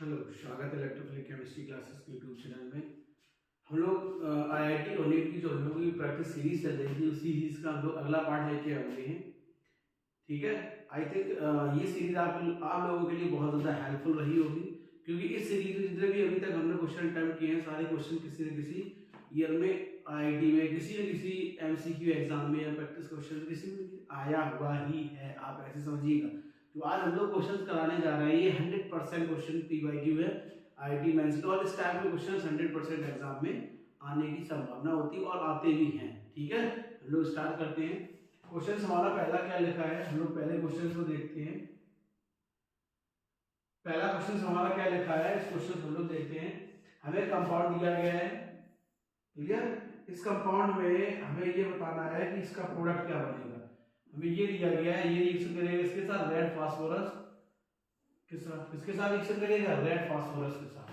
Hello, स्वागत है electrophilic chemistry classes के यूट्यूब चैनल में। हम लोग आईआईटी और नीट की जो हम लोगों की प्रैक्टिस सीरीज चल रही थी उसी सीरीज का हम लोग अगला पार्ट लेके आ गए हैं। ठीक है, आई थिंक ये सीरीज आप लोगों के लिए बहुत ज़्यादा हेल्पफुल रही होगी, क्योंकि इस सीरीज में जितने भी अभी तक हमने क्वेश्चन अटेम्प्ट किए हैं सारे क्वेश्चन किसी न किसी ईयर में आईआईटी में किसी न किसी एमसीक्यू एग्जाम में या प्रैक्टिस क्वेश्चन किसी में आया हुआ ही है। आप ऐसे समझिएगा, तो आज हम लोग क्वेश्चन कराने जा रहे हैं ये 100% क्वेश्चन पीवाईक्यू है आईआईटी मेंस और इस टाइप के क्वेश्चन 100% एग्जाम में आने की संभावना होती है और आते भी हैं। ठीक है, हम लोग स्टार्ट करते हैं। क्वेश्चन हमारा पहला क्या लिखा है, हम लोग पहले क्वेश्चन को देखते हैं। पहला क्वेश्चन हमारा क्या लिखा है, इस क्वेश्चन हम लोग देखते हैं। हमें कंपाउंड दिया गया है, क्लियर। इस कंपाउंड में हमें ये बताना है कि इसका प्रोडक्ट क्या बनेगा। हमें ये दिया गया है, ये रिएक्शन करेगा इसके साथ रेड फास्फोरस के साथ, इसके साथ रिएक्शन करेगा रेड फास्फोरस के साथ,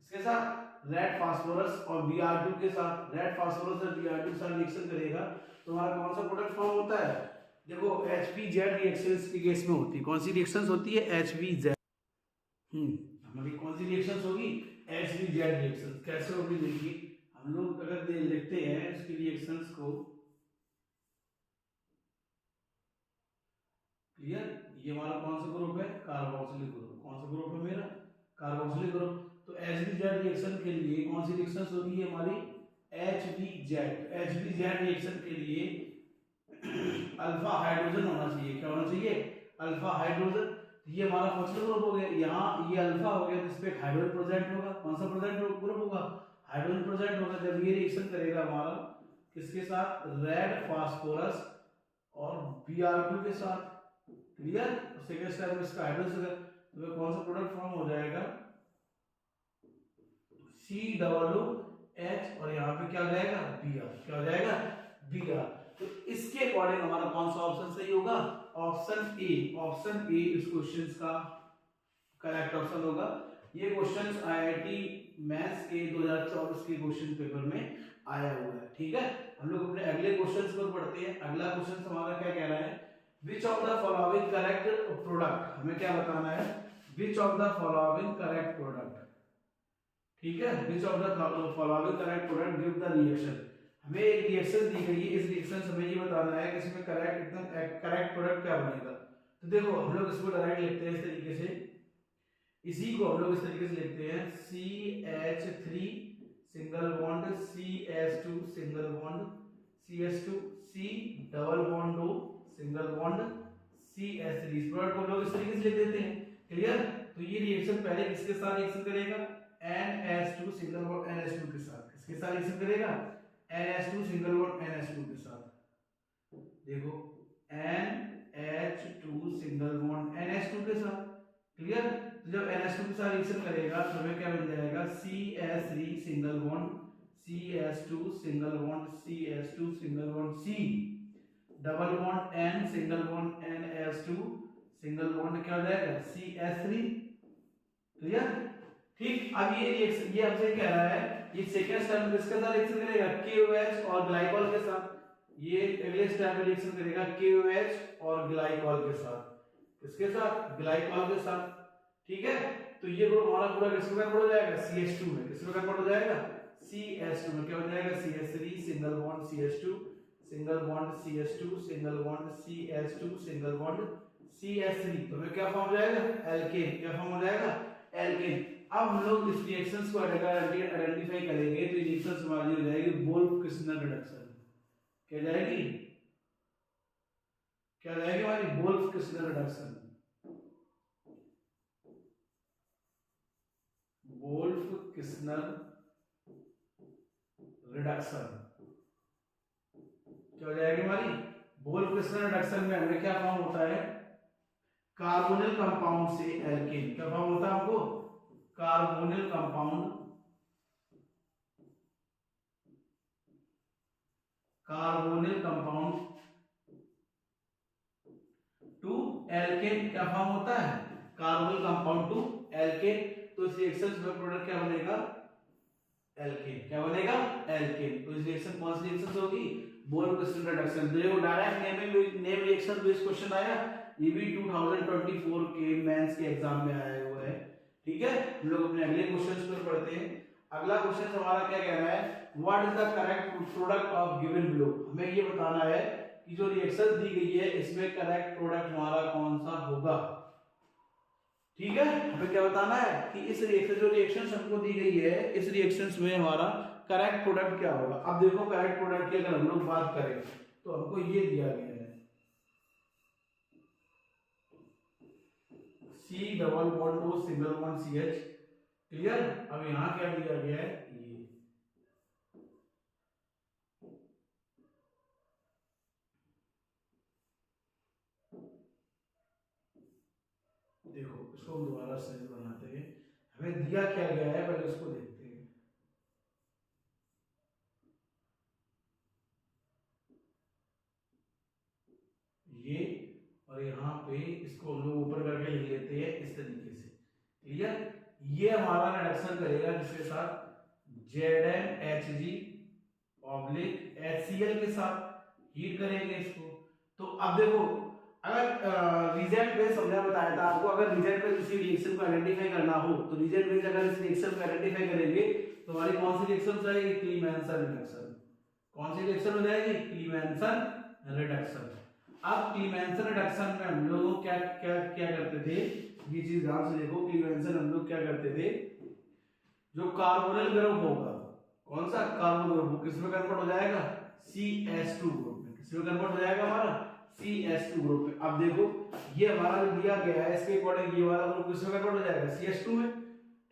इसके साथ रेड फास्फोरस और Br2 के साथ, रेड फास्फोरस और Br2 के साथ रिएक्शन करेगा तो हमारा कौन सा प्रोडक्ट फॉर्म होता है। देखो HBZ रिएक्शंस के केस में होती है, कौन सी रिएक्शंस होती है, HBZ। हमारी कौन सी रिएक्शंस होगी, HBZ रिएक्शंस। कैसे होगी देखिए, हम लोग अगर लिखते हैं इसकी रिएक्शंस को, क्लियर। ये हमारा कौन सा ग्रुप है, कार्बोक्सिलिक ग्रुप। कौन सा ग्रुप है मेरा, कार्बोक्सिलिक ग्रुप। तो HBZ रिएक्शन के लिए कौन सी रिएक्शंस होगी हमारी, HBZ रिएक्शन के लिए अल्फा हाइड्रोजन होना चाहिए। क्या होना चाहिए, अल्फा हाइड्रोजन। ये हमारा फंक्शनल ग्रुप हो गया, यहाँ ये अल्फा हो गया तो इस पे हाइड्रोजन प्रेजेंट होगा। कौन सा प्रेजेंट ग्रुप होगा, हाइड्रोजन प्रेजेंट होगा। जब ये रिएक्शन करेगा हमारा किसके साथ, रेड फास्फोरस और Br2 के साथ, क्लियर। सेकंड स्टेप में इसका हाइड्रोजन तो कौन सा प्रोडक्ट फॉर्म हो जाएगा, COOH और यहाँ पे क्या हो जाएगा, Br। क्या हो जाएगा, Br। तो इसके अकॉर्डिंग हमारा कौन सा ऑप्शन सही होगा, ऑप्शन ए। ऑप्शन ए इस क्वेश्चन का करेक्ट ऑप्शन होगा। ये क्वेश्चन आईआईटी मैथ्स के 2024 के क्वेश्चन पेपर में आया हुआ है। ठीक है, हम लोग अपने अगले क्वेश्चन पर पढ़ते हैं। अगला क्वेश्चन हमारा क्या कह रहा है, which of the following correct product. हमें क्या बताना है, which of the following correct product. ठीक है, which of the following correct product give the reaction. हमें एक रिएक्शन दी गई है, इस रिएक्शन से हमें ये बताना है कि इसमें करेक्ट प्रोडक्ट क्या बनेगा। तो देखो हम लोग इसको डायरेक्ट लिखते हैं इस तरीके से, इसी को हम लोग इस तरीके से लिखते हैं, CH3 single bond CH2 single bond CH2 C double bond O single bond CH3। इस प्रोडक्ट को हम लोग इस तरीके से लिख देते हैं, क्लियर। तो ये रिएक्शन पहले किसके साथ रिएक्शन करेगा, NH2 सिंगल बॉन्ड NH2 के साथ। किसके साथ रिएक्शन करेगा, NH2 सिंगल बॉन्ड NH2 के साथ। देखो NH2 सिंगल बॉन्ड NH2 के साथ, क्लियर। तो जब NH2 के साथ रिएक्शन करेगा तो हमें क्या बन जाएगा, CH3 single bond CH2 single bond CH2 single bond C double bond N single bond NH2 single bond क्या हो जाएगा, CH3, क्लियर। ठीक, अब ये रिएक्शन ये हमसे कह रहा है, ये सेकंड स्टेप में किसके साथ रिएक्शन करेगा, KOH और ग्लाइकॉल के साथ। ये अगले स्टेप में रिएक्शन करेगा KOH और ग्लाइकॉल के साथ। किसके साथ, ग्लाइकॉल के साथ। ठीक है, तो ये ग्रुप हमारा पूरा किसके साथ हो जाएगा, CH2 में। किसके साथ हो जाएगा, CH2 में। क्या हो जाएगा, CH3 single bond CH2 single bond CH2 single bond CH2 single bond CH3। तो क्या फॉर्म हो जाएगा, एल्केन। क्या फॉर्म हो जाएगा, एल्केन। अब हम लोग इस रिएक्शंस को आइडेंटिफाई करेंगे तो रिएक्शंस हमारी हो जाएगी वोल्फ-किस्नर रिडक्शन। क्या जाएगी, क्या जाएगी हमारी, वोल्फ-किस्नर रिडक्शन। वोल्फ-किस्नर रिडक्शन क्या हो जाएगी हमारी, वोल्फ-किस्नर रिडक्शन में हमें क्या फॉर्म होता है, कार्बोनिल कंपाउंड से एल्केन। क्या फॉर्म होता है हमको, carbonyl compound, carbonyl compound to alkane. क्या फॉर्म होता है, कार्बोनिल कंपाउंड टू एल्केन। तो इस रिएक्शन में प्रोडक्ट क्या बनेगा, एल्केन। क्या बनेगा, एल्केन। तो इस रिएक्शन कौन सी रिएक्शन होगी, वोल्फ-किस्नर रिडक्शन। देखो direct name reaction based question आया, ये भी 2024 के मेंस के एग्जाम में आया हुआ है। ठीक है, हम लोग अपने अगले क्वेश्चन पर पढ़ते हैं। अगला क्वेश्चन हमारा क्या कह रहा है, what is the correct product of given below. हमें ये बताना है कि जो रिएक्शन दी गई है इसमें करेक्ट प्रोडक्ट हमारा कौन सा होगा। ठीक है, हमें क्या बताना है कि इस रिएक्शन, जो रिएक्शन हमको दी गई है, इस रिएक्शंस में हमारा करेक्ट प्रोडक्ट क्या होगा। अब देखो करेक्ट प्रोडक्ट की अगर हम लोग बात करें तो हमको ये दिया गया है C double bond O single bond CH। Clear. अब यहाँ क्या दिया गया है, ये देखो, इसको हम दोबारा से बनाते हैं। हमें दिया क्या गया है पहले उसको देखते हैं। ये और यहाँ पे इसको हम लोग ऊपर करके लिख लेते हैं इस तरीके से। क्लियर। ये हमारा रिडक्शन करेगा किसके साथ, ZnHg ऑब्लिक HCl के साथ हीट करेंगे इसको। तो अब देखो, अगर रिजल्ट बेस हमने बताया था आपको, अगर रिजल्ट बेस किसी रिएक्शन को आइडेंटिफाई करना हो तो रिजल्ट बेस अगर इस रिएक्शन को आइडेंटिफाई करेंगे तो हमारी कौन सी रिएक्शन आएगी, क्लीमेंसन रिडक्शन। कौन सी रिएक्शन हो जाएगी, क्लीमेंसन रिडक्शन। अब क्लीमेंसन रिडक्शन में हम लोग क्या क्या क्या करते थे, ये चीज ध्यान से देखो। क्लीमेंसन हम लोग क्या करते थे, जो कार्बोनिल ग्रुप होगा, कौन सा कार्बन ग्रुप, किसमें कन्वर्ट हो जाएगा, CH2 ग्रुप में। किसमें कन्वर्ट हो जाएगा हमारा, CH2 ग्रुप में। अब देखो ये हमारा जो दिया गया है इसके अकॉर्डिंग ये वाला ग्रुप किसमें कन्वर्ट हो जाएगा, CH2 में।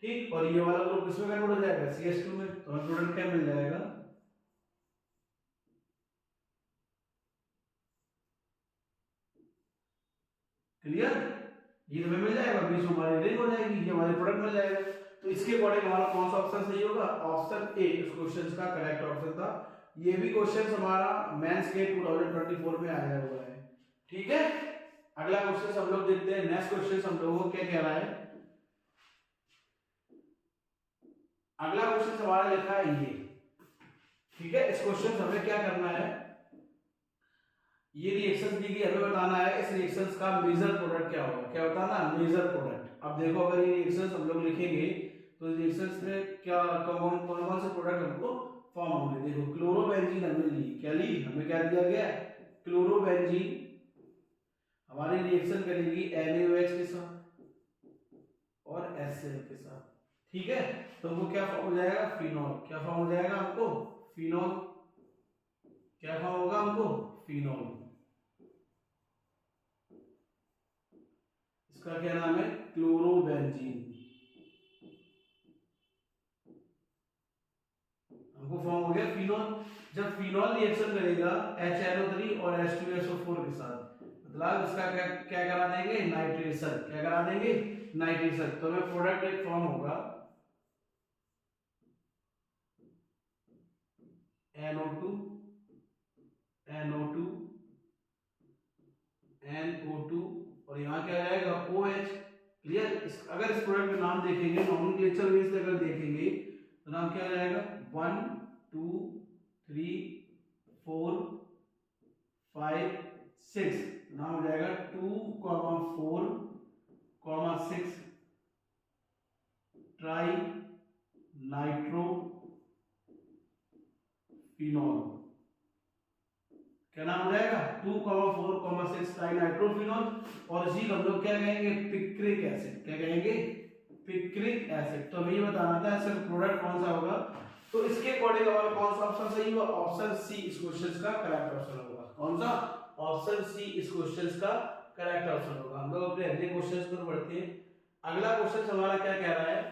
ठीक, और ये वाला ग्रुप किसमें कन्वर्ट हो जाएगा, CH2 में। तो हमें प्रोडक्ट क्या मिल जाएगा, क्लियर। ये हमें मिल जाएगा, बीच में हमारी रिंग हो जाएगी, ये हमारी प्रोडक्ट मिल जाएगा। तो इसके अकॉर्डिंग हमारा कौन सा ऑप्शन सही होगा, ऑप्शन ए इस क्वेश्चन का करेक्ट ऑप्शन था। ये भी क्वेश्चन हमारा मेंस के 2024 में आया हुआ है। ठीक है, अगला क्वेश्चन हम लोग देखते हैं। नेक्स्ट क्वेश्चन हम लोगों को क्या कह रहा है, अगला क्वेश्चन हमारा लिखा है ये। ठीक है, इस क्वेश्चन हमें क्या करना है, ये रिएक्शन दी गई, हमें बताना है इस रिएक्शंस का मेजर प्रोडक्ट क्या होगा। क्या बताना, मेजर प्रोडक्ट। अब देखो अगर ये रिएक्शंस हम लोग लिखेंगे तो रिएक्शंस में क्या कौन कौन से प्रोडक्ट हमको फॉर्म होंगे। देखो क्लोरोबेंजीन हमने ली, क्या ली, हमें क्या दिया गया, क्लोरोबेंजीन हमारी रिएक्शन करेगी NaOH के साथ और HCl के साथ। ठीक है, तो हमको क्या फॉर्म हो जाएगा, फिनॉल। क्या फॉर्म हो जाएगा हमको, फिनॉल। क्या फॉर्म होगा हमको, फिनॉल। इसका क्या नाम है, क्लोरोबेंजीन। हमको फॉर्म हो गया फिनॉल। जब फिनॉल रिएक्शन करेगा HNO3 और H2SO4 के साथ, मतलब इसका क्या क्या करा देंगे, नाइट्रेशन। क्या करा देंगे, नाइट्रेशन। तो हमें प्रोडक्ट एक फॉर्म होगा NO2 NO2 NO2 और यहाँ क्या आएगा, OH। क्लियर। अगर इस प्रोडक्ट का नाम देखेंगे, नॉमेनक्लेचर बेस पे अगर देखेंगे तो नाम क्या आ जाएगा, 1 2 3 4 5 6, नाम हो जाएगा 2, 4, 6 ट्राई नाइट्रो फिनॉल। क्या नाम हो जाएगा, 2, 4, 6 ट्राई नाइट्रोफिनॉल। और इसी को हम लोग क्या कहेंगे, पिक्रिक एसिड। क्या कहेंगे, पिक्रिक एसिड। तो हमें ये बताना था इसका प्रोडक्ट कौन सा होगा। तो इसके अकॉर्डिंग हमारा कौन सा ऑप्शन सही होगा, ऑप्शन सी इस क्वेश्चन का करेक्ट ऑप्शन होगा। कौन सा, ऑप्शन सी इस क्वेश्चन का करेक्ट ऑप्शन होगा। हम लोग अपने अगले क्वेश्चन पर बढ़ते हैं। अगला क्वेश्चन हमारा क्या कह रहा है,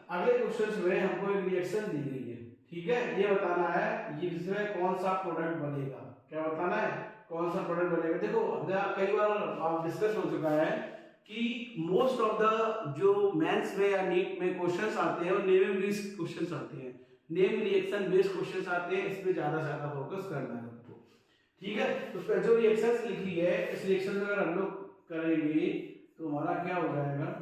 अगले क्वेश्चन में हमको एक रिएक्शन दी गई है। ठीक है, ये बताना है ये इसमें कौन सा प्रोडक्ट बनेगा। क्या बताना है, कौन सा प्रोडक्ट बनेगा। देखो हमने कई बार डिस्कस हो चुका है कि मोस्ट ऑफ द जो मेंस में या नीट में क्वेश्चंस आते हैं वो नेम बेस्ड क्वेश्चंस आते हैं, नेम रिएक्शन बेस्ड क्वेश्चंस आते हैं। इस पे ज्यादा से ज्यादा फोकस करना है आपको। ठीक है, तो जो रिएक्शंस लिखी है इस रिएक्शन में अगर हम लोग करेंगे तो हमारा क्या हो जाएगा,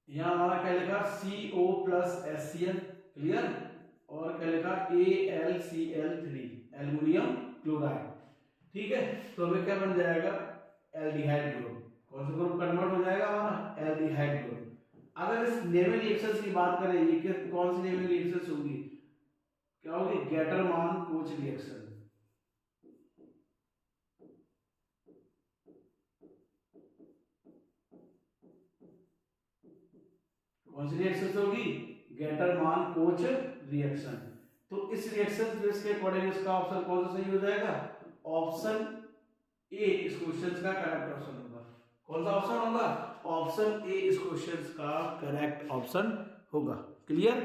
यहाँ हमारा क्या लिखा, CO प्लस HCl। क्लियर। और क्या लिखा AlCl3 एल्युमिनियम क्लोराइड। ठीक है, तो हमें क्या बन जाएगा एल्डिहाइड ग्रुप। कौन सा ग्रुप कन्वर्ट हो जाएगा हमारा एल्डिहाइड ग्रुप। अगर इस नेमिंग रिएक्शंस की बात करें ये कि कौन सी नेमिंग रिएक्शंस होगी, क्या होगी गेटरमान कोच रिएक्शन। कौन सी रिएक्शन होगी गेटरमान कोच रिएक्शन। तो इस रिएक्शन के अकॉर्डिंग इसका ऑप्शन कौन सा सही हो जाएगा, ऑप्शन ए इस क्वेश्चन का करेक्ट ऑप्शन होगा। कौन सा ऑप्शन होगा, ऑप्शन ए इस क्वेश्चन का करेक्ट ऑप्शन होगा। क्लियर।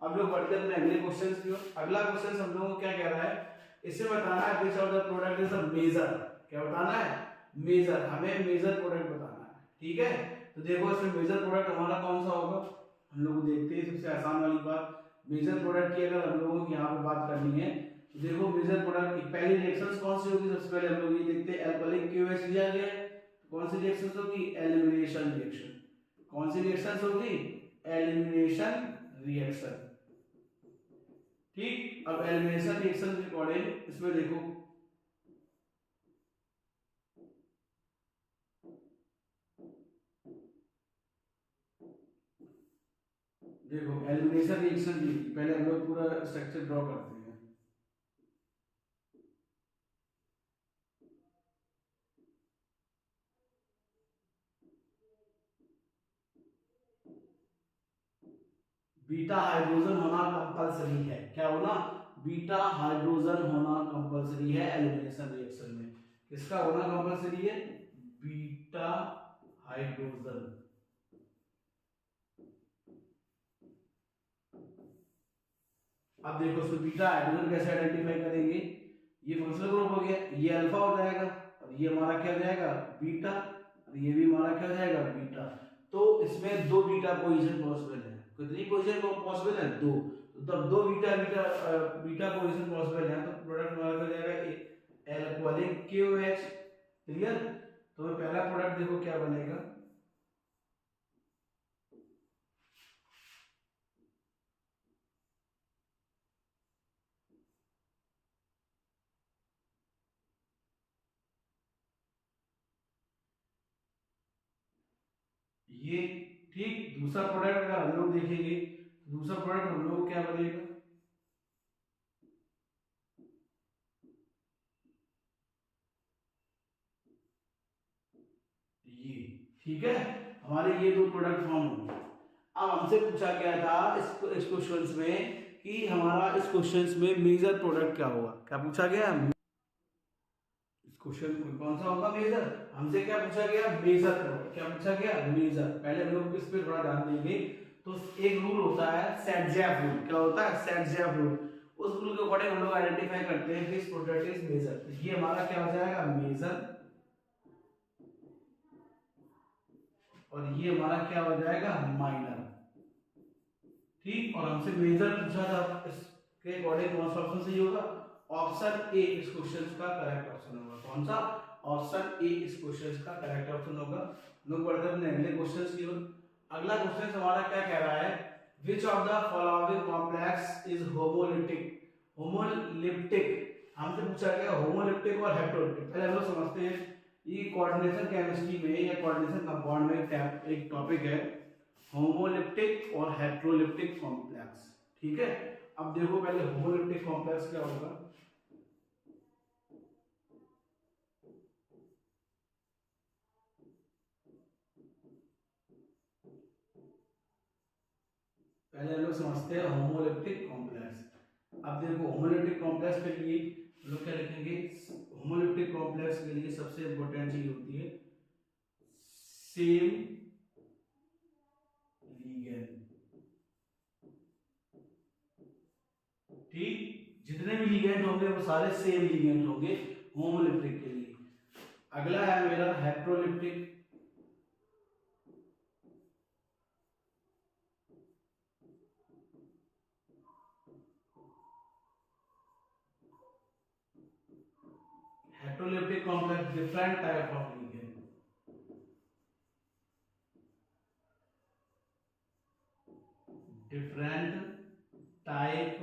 अब लोग बढ़ते हैं अपने अगले क्वेश्चन की ओर। अगला क्वेश्चन हम लोगों को क्या कह रहा है, इससे बताना है which of the product is a major. क्या बताना है, मेजर, हमें मेजर प्रोडक्ट बताना है। ठीक है, तो देखो इसमें मेजर प्रोडक्ट हमारा कौन सा होगा, हम लोग देखते हैं सबसे आसान वाली बात। मेजर प्रोडक्ट की अगर हम लोगों को यहाँ पे बात करनी है तो देखो मेजर प्रोडक्ट की पहली रिएक्शंस कौन सी होगी, सबसे पहले हम लोग ये देखते हैं एल्कोहलिक KOH दिया गया है, कौन सी रिएक्शंस होगी एलिमिनेशन रिएक्शन। कौन सी रिएक्शंस होगी एलिमिनेशन रिएक्शन। ठीक, अब एलिमिनेशन रिएक्शन के अकॉर्डिंग इसमें देखो एलिमिनेशन रिएक्शन की पहले हम लोग पूरा स्ट्रक्चर ड्रॉ करते हैं। बीटा हाइड्रोजन होना कंपलसरी है। क्या होना, बीटा हाइड्रोजन होना कंपलसरी है एलिमिनेशन रिएक्शन में। किसका होना कंपलसरी है, बीटा हाइड्रोजन। अब देखो इसमें बीटा हाइड्रोजन कैसे आइडेंटिफाई करेंगे, ये फंक्शनल ग्रुप हो गया, ये अल्फा हो जाएगा और ये हमारा क्या हो जाएगा बीटा, और ये भी हमारा क्या हो जाएगा बीटा। तो इसमें दो बीटा पोजीशन पॉसिबल है। कितनी पोजीशन पॉसिबल है, दो। तो तब दो beta beta beta position possible है, तो प्रोडक्ट हमारा हो जाएगा एल्कोहलिक KOH। क्लियर। तो पहला प्रोडक्ट देखो क्या बनेगा, ये। ठीक, दूसरा प्रोडक्ट अगर हम लोग देखेंगे तो दूसरा प्रोडक्ट हम लोग क्या बनेगा, ये। ठीक है, हमारे ये दो प्रोडक्ट फॉर्म होंगे। अब हमसे पूछा गया था इस क्वेश्चंस में कि हमारा इस क्वेश्चंस में मेजर प्रोडक्ट क्या होगा। क्या पूछा गया, इस क्वेश्चन में कौन सा होगा मेजर, हमसे क्या पूछा गया मेजर प्रोडक्ट। क्या पूछा गया मेजर। पहले हम लोग इस पे थोड़ा ध्यान देंगे। तो एक रूल होता है सेट-जैफ रूल। क्या होता है सेट-जैफ रूल। उस रूल के अकॉर्डिंग हम लोग आइडेंटिफाई करते हैं कि इस प्रोडक्ट इज मेजर। तो ये हमारा क्या हो जाएगा मेजर, और ये हमारा क्या हो जाएगा माइनर। ठीक, और हमसे मेजर पूछा था, इसके अकॉर्डिंग कौन सा ऑप्शन सही होगा, ऑप्शन ए इस क्वेश्चन का करेक्ट ऑप्शन होगा। कौन सा, ऑप्शन ए इस क्वेश्चन का करेक्ट ऑप्शन होगा। लोग बढ़ते हैं अपने अगले क्वेश्चन की ओर। अगला क्वेश्चन हमारा क्या कह रहा है, which of the following complex is homoleptic. Homoleptic हमसे पूछा गया होमोलिप्टिक और हेटेरोलिप्टिक। पहले हम लोग समझते हैं, ये कोऑर्डिनेशन केमिस्ट्री में या कोऑर्डिनेशन कंपाउंड में एक टॉपिक है होमोलिप्टिक और हेटेरोलिप्टिक कॉम्प्लेक्स। ठीक है, अब देखो पहले होमोलिप्टिक कॉम्प्लेक्स क्या होगा, पहले हम लोग समझते हैं होमोलिप्टिक कॉम्प्लेक्स। अब देखो होमोलिप्टिक कॉम्प्लेक्स के लिए हम लोग क्या लिखेंगे, होमोलिप्टिक कॉम्प्लेक्स के लिए सबसे इंपॉर्टेंट चीज होती है सेम लीगेंड। ठीक, जितने भी लीगेंड होंगे वो सारे सेम लीगेंड होंगे होमोलिप्टिक के लिए। अगला है मेरा heteroleptic. Heteroleptic complex different type of ligand, different type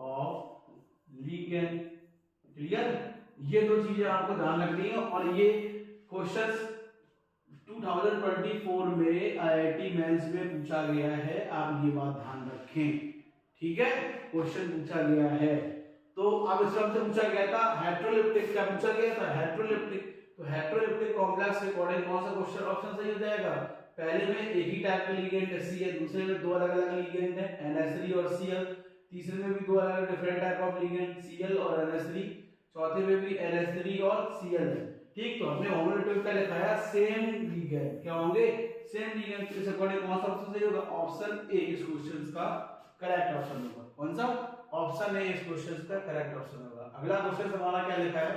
of ligand. Clear, ये दो चीजें आपको ध्यान रखनी है। और ये क्वेश्चंस 2024 में आईआईटी मेंस में पूछा गया है, आप ये बात ध्यान रखें। ठीक है, क्वेश्चन पूछा गया है। तो अब इसमें हमसे पूछा गया था हेटेरोलिप्टिक, क्या पूछा गया था? हेटेरोलिप्टिक। तो हेटेरोलिप्टिक कॉम्प्लेक्स के अकॉर्डिंग कौन सा क्वेश्चन ऑप्शन सही हो जाएगा? पहले में एक ही टाइप के लिगेंड है Cl, दूसरे में दो अलग अलग लिगेंड है NH3 और Cl, तीसरे में भी दो अलग different type of ligand Cl और NH3, चौथे में भी NH3 और Cl है। ठीक, तो हमने होमोलैटिक का लिखा है सेम लिगेंड, क्या होंगे? Same ligand. तो इस अकॉर्डिंग कौन सा ऑप्शन सही होगा? ऑप्शन ए इस क्वेश्चन का करेक्ट ऑप्शन होगा। कौन सा? ऑप्शन ए इस क्वेश्चन का करेक्ट ऑप्शन होगा। अगला क्वेश्चन हमारा क्या लिखा है?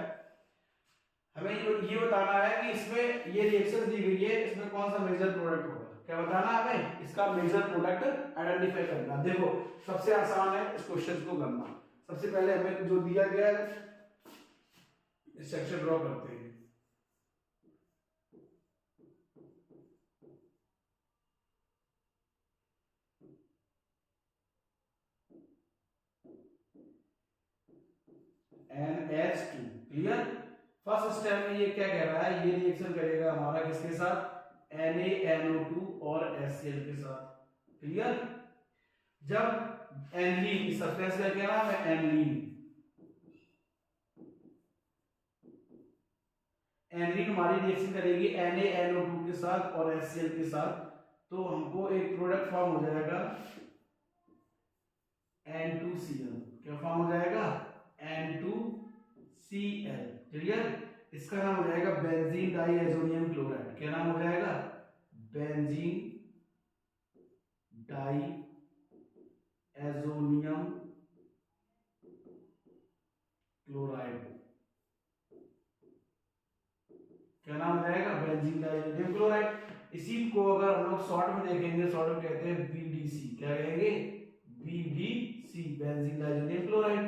हमें ये बताना है कि इसमें ये रिएक्शन दी गई है, इसमें कौन सा मेजर प्रोडक्ट होगा। क्या बताना है हमें? इसका मेजर प्रोडक्ट आइडेंटिफाई करना। देखो सबसे आसान है इस क्वेश्चन को करना। सबसे पहले हमें जो दिया गया है इस सेक्शन ड्रॉ करते हैं। NH2। क्लियर, फर्स्ट स्टेप में ये क्या कह रहा है? ये रिएक्शन करेगा हमारा किसके साथ? NaNO2 और HCl के साथ। क्लियर, जब एनिलीन, सब्सटेंस का क्या नाम है? एनिलीन। एनिलीन हमारी रिएक्शन करेगी NaNO2 के साथ और HCl के साथ, तो हमको एक प्रोडक्ट फॉर्म हो जाएगा N2Cl। क्या फॉर्म हो जाएगा? N2Cl। क्लियर, इसका नाम हो जाएगा बेंजीन डाइएजोनियम क्लोराइड। क्या नाम हो जाएगा? Benzene diazonium chloride. क्या नाम हो जाएगा? Benzene diazonium chloride. इसी को अगर हम लोग शॉर्ट में देखेंगे, शॉर्ट में कहते हैं BDC। क्या कहेंगे? BDC, benzene diazonium chloride.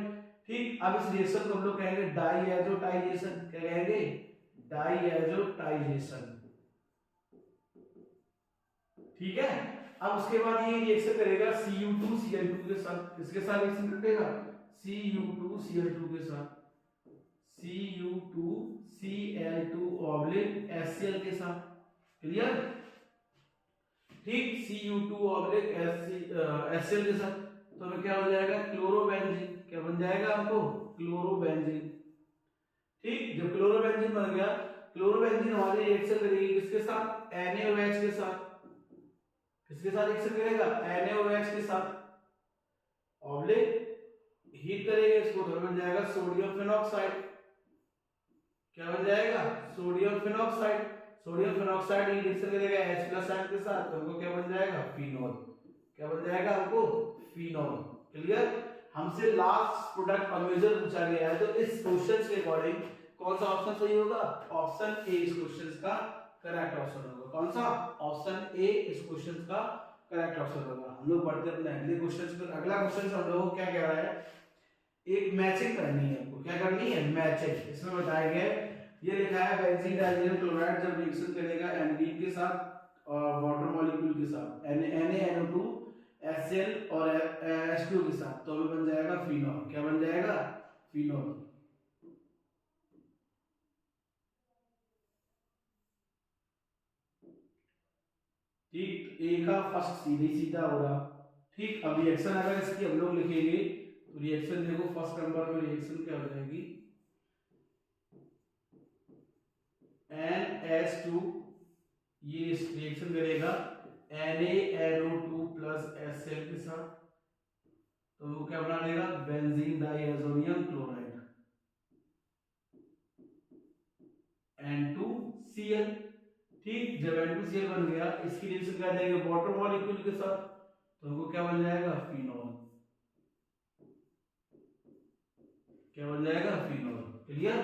ठीक, अब इस रिएक्शन को हम लोग कहेंगे डाइएजोटाइजेशन। क्या कहेंगे? डाइएजोटाइजेशन। ठीक है, अब उसके बाद ये रिएक्शन करेगा Cu2Cl2 के साथ। किसके साथ रिएक्शन करेगा? Cu2Cl2 के साथ, Cu2Cl2 ऑब्लिक HCl के साथ। क्लियर, ठीक, Cu2 HCl के साथ, तो हमें क्या हो जाएगा? क्लोरोबेंजीन। क्या बन जाएगा हमको? क्लोरोबेंजीन। ठीक, जब क्लोरोबेंजीन बन गया, क्लोरोबेंजीन हमारी रिएक्शन करेगी किसके साथ? NaOH के साथ। किसके साथ रिएक्शन करेगा? NaOH के साथ ऑब्लिक हीट करेंगे इसको, तो बन जाएगा सोडियम फिनॉक्साइड। क्या बन जाएगा? Sodium phenoxide. सोडियम फिनॉक्साइड ही रिएक्शन करेगा H+ आयन के साथ, तो हमको क्या बन जाएगा? फिनॉल। क्या बन जाएगा हमको? फिनॉल। क्लियर, हमसे लास्ट प्रोडक्ट का मेजर पूछा गया है, तो इस क्वेश्चन के अकॉर्डिंग कौन सा ऑप्शन सही होगा? ऑप्शन ए इस क्वेश्चन का करेक्ट ऑप्शन होगा। कौन सा? ऑप्शन ए इस क्वेश्चन का करेक्ट ऑप्शन होगा। हम लोग बढ़ते अपने अगले क्वेश्चन पर। अगला क्वेश्चन हम लोगों को क्या कह रहा है? एक मैचिंग करनी है हमको। क्या करनी है? मैचिंग। इसमें बताया गया है, ये लिखा है बेंजीन डाइजेनियम क्लोराइड जब रिएक्शन करेगा एनिलीन के साथ और वाटर मॉलिक्यूल के साथ NaNO2 HCl और H2 के साथ, तो हमें बन जाएगा फिनॉल। क्या बन जाएगा? फिनॉल। ठीक, ए का फर्स्ट सीधे सीधा हो रहा। ठीक, अब रिएक्शन अगर इसकी हम लोग लिखेंगे तो रिएक्शन देखो, फर्स्ट नंबर पे रिएक्शन क्या हो जाएगी? NH2 ये रिएक्शन करेगा NaNO2 प्लस HCl के साथ, तो वो क्या बना लेगा? Benzene diazonium chloride N2Cl। ठीक, जब N2Cl बन गया, इसकी रिएक्शन कर देंगे वाटर मॉलिक्यूल के साथ, तो हमको क्या बन जाएगा? फिनॉल। क्या बन जाएगा? फिनॉल। क्लियर,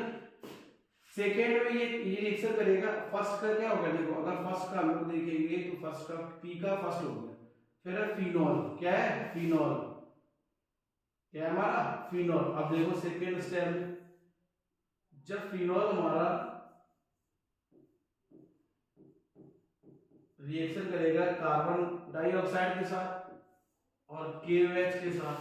सेकेंड में ये रिएक्शन करेगा, फर्स्ट का क्या होगा? देखो अगर फर्स्ट का हम लोग देखेंगे तो फर्स्ट का पी का फर्स्ट हो गया, फिर है फिनॉल। क्या है? फिनॉल। क्या है हमारा? फिनॉल। अब देखो सेकेंड स्टेप में जब फिनॉल हमारा रिएक्शन करेगा कार्बन डाइऑक्साइड के साथ और KOH के साथ,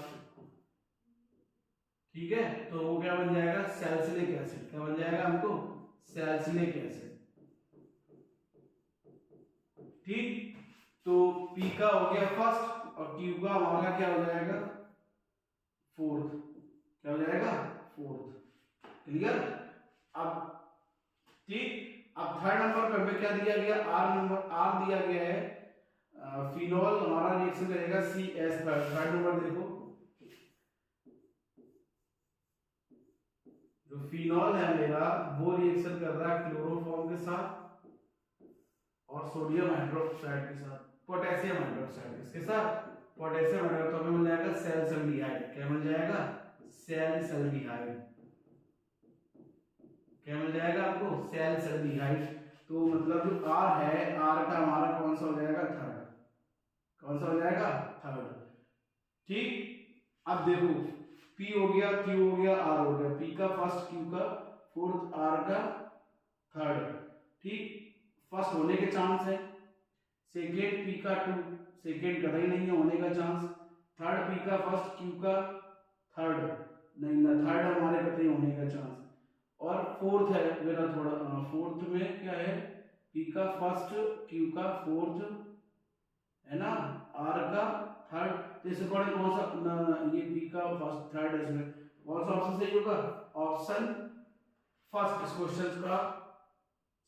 ठीक है, तो वो क्या बन जाएगा, सैलिसिलिक एसिड। क्या बन जाएगा हमको, सैलिसिलिक एसिड। ठीक, तो पी का हो गया फर्स्ट और क्यू का हमारा क्या हो जाएगा, फोर्थ। क्या हो जाएगा, फोर्थ। क्लियर। अब ठीक, अब थर्ड नंबर पे हमें क्या दिया गया, आर दिया गया है। फिनॉल हमारा रिएक्शन करेगा सी एस। थर्ड नंबर देखो, जो फिनॉल है मेरा वो रिएक्शन कर रहा है क्लोरोफॉर्म के साथ और सोडियम हाइड्रोक्साइड के साथ, पोटेशियम हाइड्रोक्साइड किसके साथ, पोटेशियम हाइड्रोक्साइड। तो हमें मिल जाएगा सैलिसल्डिहाइड। क्या मिल जाएगा, सैलिसल्डिहाइड। क्या मिल जाएगा आपको, सैलिसल्डिहाइड। तो मतलब जो आर है, आर का हमारा कौन सा हो जाएगा, थर्ड। कौन सा हो जाएगा, थर्ड। ठीक, अब देखो पी हो गया, क्यू हो गया, आर हो गया। पी का फर्स्ट, क्यू का फोर्थ, आर का थर्ड। ठीक, फर्स्ट होने के चांस है, सेकेंड पी का टू, सेकेंड कतई नहीं है होने का चांस। थर्ड पी का फर्स्ट, क्यू का थर्ड, नहीं ना, थर्ड हमारे कतई होने का चांस। और फोर्थ है मेरा थोड़ा, फोर्थ में क्या है, पी का फर्स्ट, क्यू का फोर्थ, है ना, आर का थर्ड। तो इस अकॉर्डिंग कौन सा, ये पी का फर्स्ट थर्ड है, इसमें कौन सा ऑप्शन सही होगा, ऑप्शन फर्स्ट इस क्वेश्चन का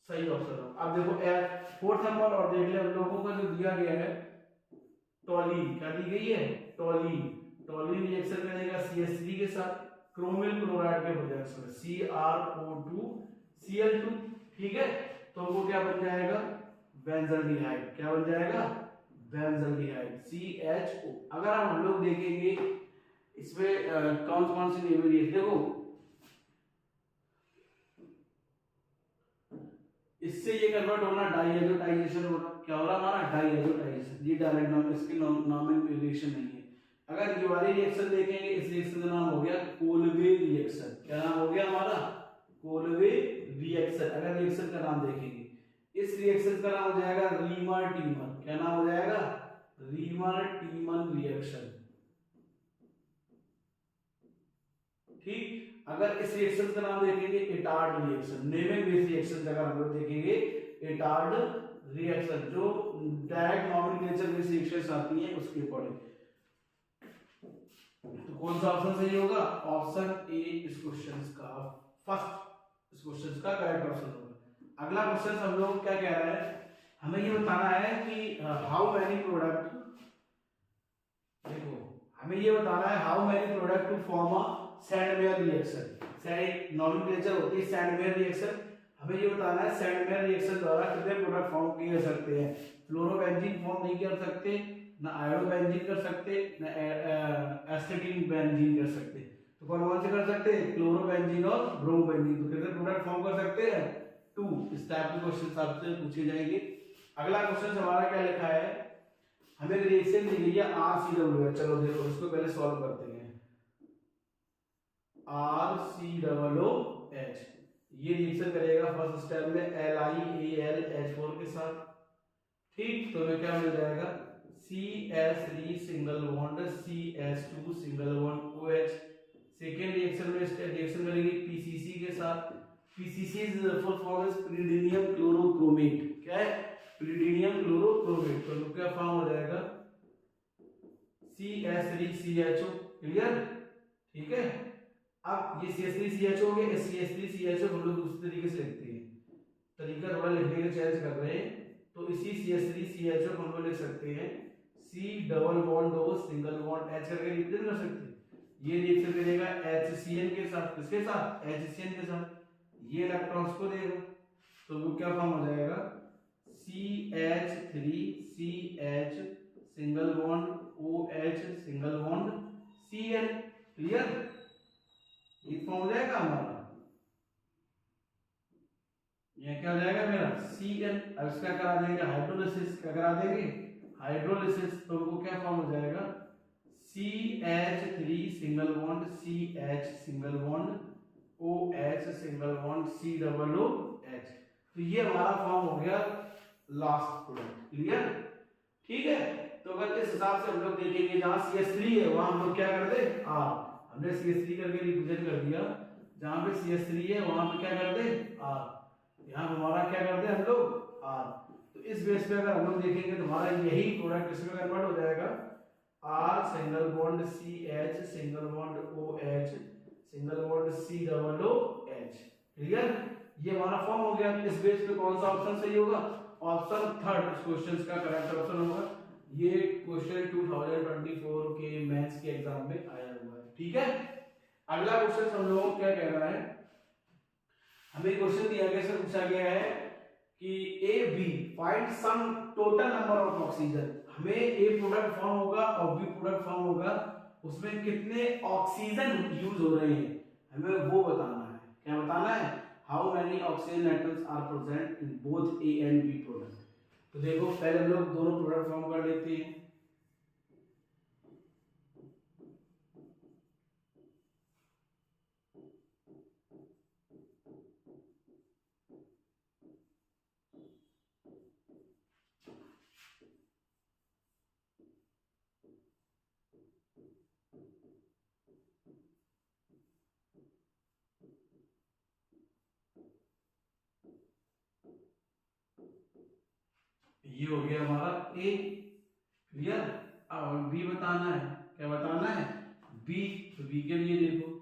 सही ऑप्शन होगा। अब देखो फोर्थ नंबर और देख ले हम लोगों का जो दिया गया है, टॉलीन। क्या दी गई है, टॉलीन। टॉलीन रिएक्शन करेगा CH3 के साथ क्रोमिल क्लोराइड के बजाय, CrO2 Cl2। ठीक है, तो वो क्या बन जाएगा, बेंजल्डिहाइड। क्या बन जाएगा, बेंजल्डिहाइड, CHO। अगर हम लोग देखेंगे इसमें कौन कौन सी नेमी, देखो इससे ये कन्वर्ट होना डाइएजोटाइजेशन होना। क्या हो रहा हमारा, डाइएजोटाइजेशन। ये डायरेक्ट नाम, इसकी नॉमिनेशन नहीं है। अगर ये वाली रिएक्शन देखेंगे, इस रिएक्शन का नाम हो गया कोलवे रिएक्शन। क्या नाम हो गया हमारा, कोलवे रिएक्शन। अगर रिएक्शन का नाम देखेंगे, इस रिएक्शन का नाम हो जाएगा रीमर टीमन। क्या नाम हो जाएगा, रीमर टीमन रिएक्शन। ठीक, अगर इस रिएक्शन का नाम देखेंगे Etard reaction. Naming base reaction अगर हम लोग देखेंगे, इटार्ड रिएक्शन, जो डायरेक्ट नॉमेनक्लेचर बेस रिएक्शंस आती हैं उसके अकॉर्डिंग। तो कौन सा ऑप्शन सही होगा, ऑप्शन ए इस क्वेश्चन का फर्स्ट, इस क्वेश्चन का करेक्ट ऑप्शन होगा। अगला क्वेश्चन हम लोग क्या कह रहा है, हमें ये बताना है कि हाउ मैनी प्रोडक्ट, देखो हमें ये बताना है how many product to form a Sandmeyer reaction. Nomenclature होती है सैंडमेयर रिएक्शन। हमें ये बताना है सैंडमेयर रिएक्शन द्वारा कितने प्रोडक्ट फॉर्म किए जा सकते हैं। फ्लोरोबेंजीन फॉर्म नहीं कर सकते, ना आयोडोबेंजीन कर सकते, ना एसिटिक बेंजीन कर सकते। तो कौन कौन से कर सकते हैं, क्लोरोबेंजीन और ब्रोमोबेंजीन। तो कितने प्रोडक्ट फॉर्म कर सकते हैं, 2। इस टाइप के क्वेश्चन आपसे पूछे जाएंगे। अगला क्वेश्चन हमारा क्या लिखा है, हमें रिएक्शन दी गई है RCOO। चलो देखो इसको पहले सॉल्व करते हैं। RCOOH ये रिएक्शन करेगा फर्स्ट स्टेप में LiAlH4 के साथ। ठीक, तो हमें क्या मिल जाएगा, CH3 single bond CH2 single bond OH। Second reaction में रिएक्शन करेगी PCC के साथ। PCC is full form is pyridinium chlorochromate। क्या है, pyridinium chlorochromate। तो क्या फॉर्म हो जाएगा, CH3CHO। क्लियर, ठीक है। अब ये CH3CHO हो गया, इस CH3CHO हम लोग दूसरे तरीके से लिखते हैं, तरीका थोड़ा लिखने का चेंज कर रहे हैं। तो इसी CH3CHO हम लोग लिख सकते हैं C double bond O single bond H करके रिप्रेजेंट कर सकते हैं। ये रिएक्शन करेगा HCN के साथ, किसके साथ, HCN के साथ। ये इलेक्ट्रॉन्स को देगा, तो वो क्या फॉर्म हो जाएगा, CH3CH single bond OH single bond Cl। Clear, ये फॉर्म हो जाएगा हमारा, ये क्या हो जाएगा मेरा Cl। अब इसका करा देंगे हाइड्रोलिसिस। क्या करा देंगे, हाइड्रोलिसिस। तो वो क्या फॉर्म हो जाएगा, CH3 single bond CH single bond OH single bond COOH। तो ये हमारा फॉर्म हो गया लास्ट प्रोडक्ट। क्लियर, ठीक है। तो अगर इस हिसाब से हम लोग देखेंगे, जहां CH3 है वहां हम लोग क्या कर दे, R। हमने CH3 करके रिप्रेजेंट कर दिया, जहां पे CH3 है वहां पे क्या कर दे R, यहाँ हमारा क्या कर दे हम लोग R। तो इस बेस पे अगर हम लोग देखेंगे तो हमारा यही प्रोडक्ट किसमें कन्वर्ट हो जाएगा, R single bond CH single bond OH single bond C double OH। Clear, ये हमारा फॉर्म हो गया। इस बेस पे कौन सा ऑप्शन सही होगा, ऑप्शन थर्ड इस क्वेश्चन का करेक्ट ऑप्शन होगा। ये क्वेश्चन 2024 के मैथ्स के एग्जाम में आया हुआ है। ठीक है, अगला क्वेश्चन हम लोगों को क्या कह रहा है, हमें क्वेश्चन दिया गया से पूछा गया है कि A B find sum total number of oxygen. हमें ए प्रोडक्ट फॉर्म होगा और बी प्रोडक्ट फॉर्म होगा, उसमें कितने ऑक्सीजन यूज हो रहे हैं हमें वो बताना है। क्या बताना है, how many oxygen atoms are present in both A and B product. तो देखो पहले हम लोग दोनों प्रोडक्ट फॉर्म कर लेते हैं। ये हो गया हमारा ए, क्लियर। अब बी बताना है, क्या बताना है, बी। तो बी के लिए देखो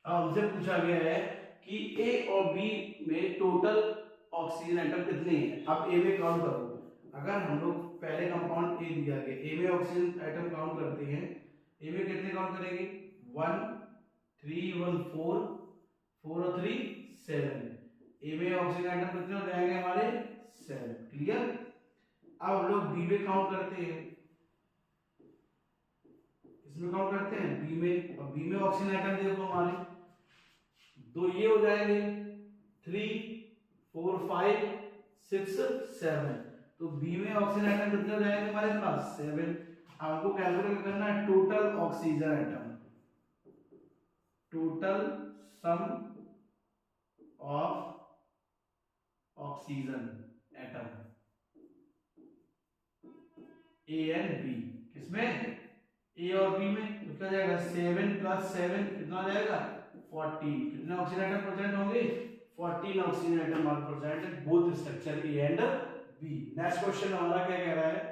अब हमसे पूछा गया है कि ए और बी में टोटल ऑक्सीजन एटम कितने हैं। अब ए में काउंट करो, अगर हम लोग पहले कंपाउंड ए दिया गया, ए में ऑक्सीजन एटम काउंट करते हैं, ए में कितने काउंट करेंगे, 1 3 1 4 4 और 3 7। ए में ऑक्सीजन एटम कितने हो जाएंगे हमारे 7। क्लियर, अब हम लोग बी में काउंट करते हैं, इसमें काउंट करते हैं बी में, और बी में ऑक्सीजन एटम देखो हमारे तो ये हो जाएंगे 3 4 5 6 7। तो बी में ऑक्सीजन एटम कितने हो जाएंगे हमारे पास 7। आपको कैलकुलेट करना है total oxygen atom, total sum of oxygen atom A and B, किसमें, ए और बी में। तो क्या जाएगा 7 + 7 कितना हो जाएगा 14। कितने ऑक्सीजन एटम प्रेजेंट होंगे, 14 oxygen atom are present in both structure A and B. Next question हमारा क्या कह रहा है,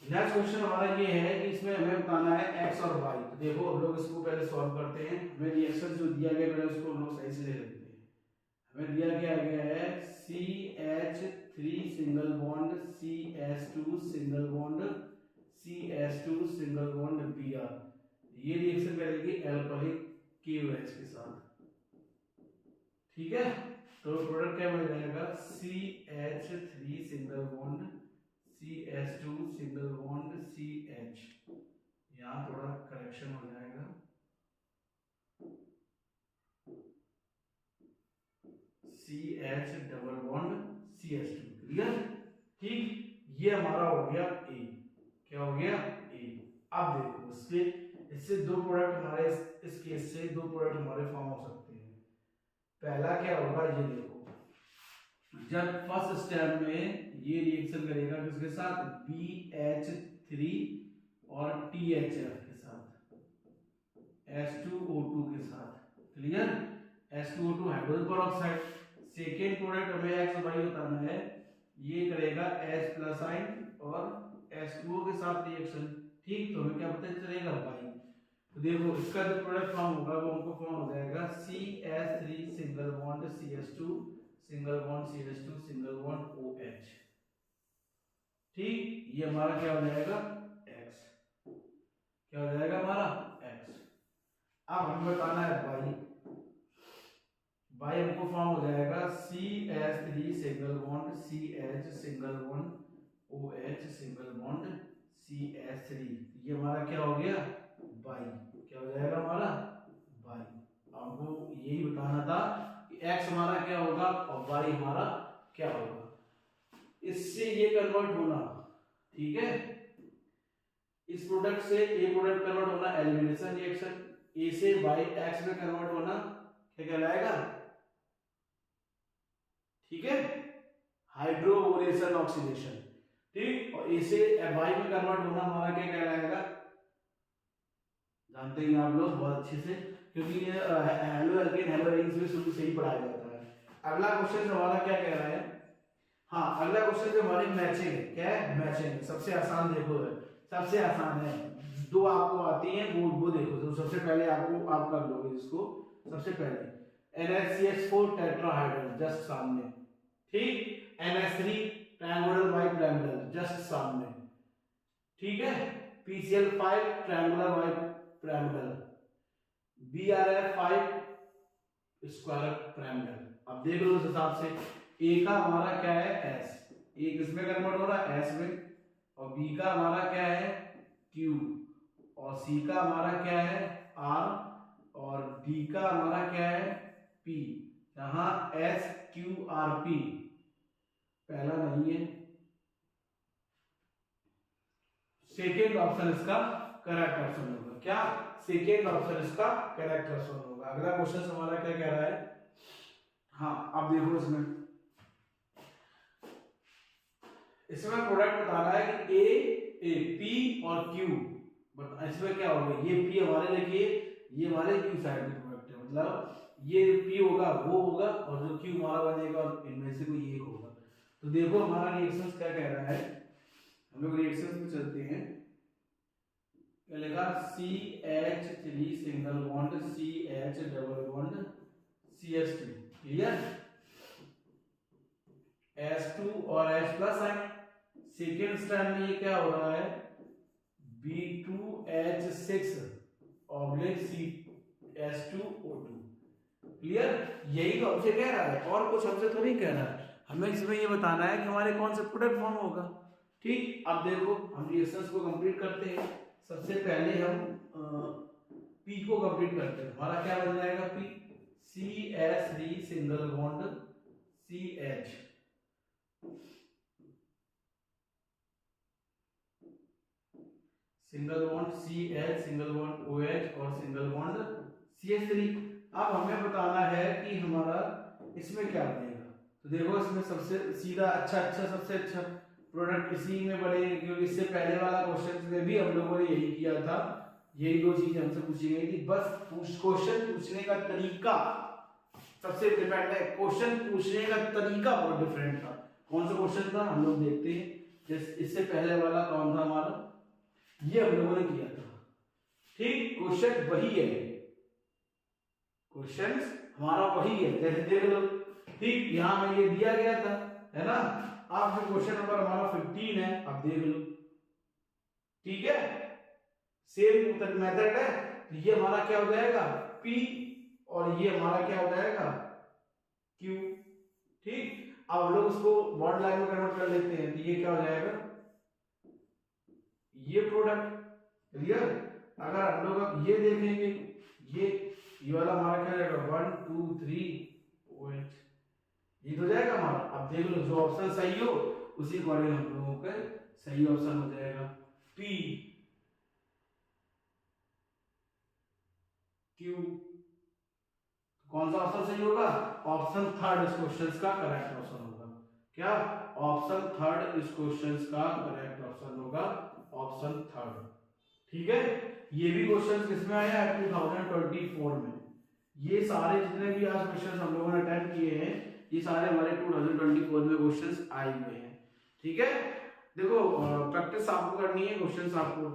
नेक्स्ट क्वेश्चन हमारा ये है कि इसमें हमें बताना है एक्स और वाई। तो देखो हम लोग इसको पहले सॉल्व करते हैं, हमें रिएक्शन जो दिया गया है उसको हम लोग सही से ले लेते हैं। हमें दिया गया है CH3 single bond CS2 single bond CS2 single bond Br। ये रिएक्शन करेगी अल्कोहलिक KOH के साथ। ठीक है, तो प्रोडक्ट क्या बन जाएगा, CH3 single bond CS2 single bond CH। यहाँ थोड़ा करेक्शन हो जाएगा, CH double bond CS2। Clear, ठीक, ये हमारा हो गया ए। क्या हो गया ए। अब देखो इससे दो प्रोडक्ट हमारे, इस केस से दो प्रोडक्ट हमारे फॉर्म हो सकते हैं। पहला क्या होगा, ये देखो, जब फर्स्ट स्टेप में ये रिएक्शन करेगा किसके साथ, BH3 और THF के साथ, H2O2 के साथ। Clear, H2O2 hydrogen peroxide. Second product हमें एक्स वाई बताना है, ये करेगा H+ आयन और H2O के साथ रिएक्शन। ठीक, तो हमें क्या पता चलेगा वाई। तो देखो इसका जो प्रोडक्ट फॉर्म होगा वो हमको फॉर्म हो जाएगा CH3 single bond CH2 single bond CH2 single bond OH। ठीक, ये हमारा क्या हो जाएगा X। क्या हो जाएगा हमारा X। अब हमें बताना है वाई। वाई हमको फॉर्म हो जाएगा CH3 single bond CH single bond OH single bond CH3। ये हमारा क्या हो गया वाई। क्या हो जाएगा हमारा वाई। हमको यही बताना था कि एक्स हमारा क्या होगा और वाई हमारा क्या होगा, इससे ये कन्वर्ट होना। ठीक है, इस प्रोडक्ट से ए प्रोडक्ट कन्वर्ट होना एलिमिनेशन रिएक्शन, ए से बाई एक्स में कन्वर्ट होना क्या कहलाएगा, ठीक है, हाइड्रोबोरेशन ऑक्सीडेशन, ठीक। और ए से बाई में कन्वर्ट होना हमारा क्या कहलाएगा, जानते हैं आप लोग बहुत अच्छे से, क्योंकि ये हेलो एल्केन हेलो एरिन्स में शुरू से ही पढ़ाया जाता है। अगला क्वेश्चन हमारा क्या कह रहा है, हाँ अगला क्वेश्चन जो हमारी मैचिंग है, क्या है, मैचिंग, सबसे आसान देखो है, सबसे आसान है, दो आपको आती हैं वो देखो, तो सबसे पहले आपको आप कर लोगे इसको, सबसे पहले NaCH4 टेट्राहाइड्रल जस्ट सामने, ठीक, NH3 ट्रायंगुलर बाइपिरामिडल जस्ट सामने, ठीक है, PCl5 triangular bipyramidal, BrF5 square pyramidal. अब देख लो उस हिसाब से, ए का हमारा क्या है एस, ए किसमें कन्वर्ट हो रहा है एस में, और बी का हमारा क्या है क्यू, और सी का हमारा क्या है आर, और डी का हमारा क्या है पी। यहां एस क्यू आर पी पहला नहीं है, सेकेंड ऑप्शन इसका करेक्ट ऑप्शन होगा, क्या, सेकेंड ऑप्शन इसका करेक्ट ऑप्शन होगा। अगला क्वेश्चन हमारा क्या कह रहा है, हाँ अब देखो इसमें प्रोडक्ट बता रहा है कि ए पी और क्यू, बट इसमें क्या होगा, ये पी हमारे लिखिए, ये हमारे क्यू साइड में प्रोडक्ट है, मतलब ये पी होगा वो होगा, और जो क्यू हमारा बनेगा इनमें से कोई एक होगा। तो देखो हमारा रिएक्शंस क्या कह रहा है, हम लोग रिएक्शंस में चलते हैं, क्या लिखा, CH3 single bond CH double bond CH2, clear, S2 और H प्लस आए, सेकेंड स्टैंड में ये क्या हो रहा है B2H6 ऑब्लिक CS2O2, क्लियर, यही तो हमसे कह रहा है, और कुछ हमसे तो नहीं कह रहा है, हमें इसमें ये बताना है कि हमारे कौन से प्रोडक्ट फॉर्म होगा, ठीक। अब देखो हम रिएक्शंस को कंप्लीट करते हैं, सबसे पहले हम P को कंप्लीट करते हैं, हमारा क्या बन जाएगा P, CH3 single bond CH, single bond CH, single bond OH और सिंगल बॉन्ड CH3। अब हमें बताना है कि हमारा इसमें क्या बनेगा, तो देखो इसमें सबसे सीधा सबसे अच्छा प्रोडक्ट इसी में बनेगा, क्योंकि इससे पहले वाला क्वेश्चन में भी हम लोगों ने यही किया था, यही दो चीजें हमसे पूछी गई थी, बस क्वेश्चन पूछने का तरीका सबसे डिफरेंट है, क्वेश्चन पूछने का तरीका बहुत डिफरेंट था। कौन सा क्वेश्चन था हम लोग देखते हैं, जैसे इससे पहले वाला कौन था हमारा, ये हम लोगों ने किया था, ठीक, क्वेश्चन वही है, क्वेश्चन हमारा वही है, जैसे देख लो, ठीक, यहां में ये दिया गया था, है ना। अब जो क्वेश्चन नंबर हमारा 15 है, अब देख लो, ठीक है, सेम मेथड है, तो ये हमारा क्या हो जाएगा P, और ये हमारा क्या हो जाएगा Q, ठीक। अब हम लोग उसको बॉन्ड लाइन में कन्वर्ट कर लेते हैं, तो ये क्या हो जाएगा, ये प्रोडक्ट, क्लियर। अगर हम लोग अब ये देखेंगे, ये वाला हमारा क्या रहेगा 1 2 3 OH, ये तो जाएगा हमारा। अब देख लो जो ऑप्शन सही हो उसी अकॉर्डिंग हम लोगों का सही ऑप्शन हो जाएगा, P Q, कौन सा ऑप्शन सही होगा, ऑप्शन थर्ड इस क्वेश्चन का करेक्ट ऑप्शन होगा, क्या, ऑप्शन थर्ड इस क्वेश्चन का करेक्ट ऑप्शन होगा, ऑप्शन थर्ड, ठीक है। ये भी क्वेश्चन किसमें आया है 2024 में, ये सारे जितने भी आज क्वेश्चन हम लोगों ने अटेम्प्ट किए हैं, ये सारे हमारे 2024 में क्वेश्चंस आए हुए हैं, ठीक है। देखो प्रैक्टिस आपको करनी है, क्वेश्चंस आपको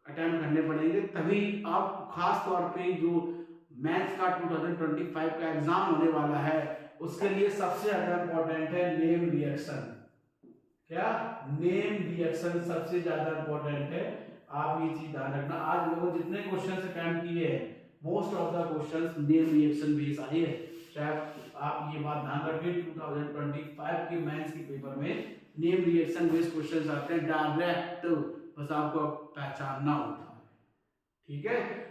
अटेम्प्ट करने पड़ेंगे, तभी आप खास तौर पे जो मैथ्स का 2025 का एग्जाम होने वाला है उसके लिए सबसे ज्यादा इंपॉर्टेंट है नेम रिएक्शन, क्या, नेम रिएक्शन सबसे ज्यादा इंपॉर्टेंट है, आप ये चीज ध्यान रखना। आज लोगों जितने क्वेश्चंस अटेम्प्ट किए हैं most of the questions name reaction base आए हैं, शायद आप ये बात ध्यान रखें 2025 के मैथ्स के पेपर में नेम रिएक्शन बेस्ड क्वेश्चंस आते हैं डायरेक्ट, बस आपको पहचानना होता है, ठीक है।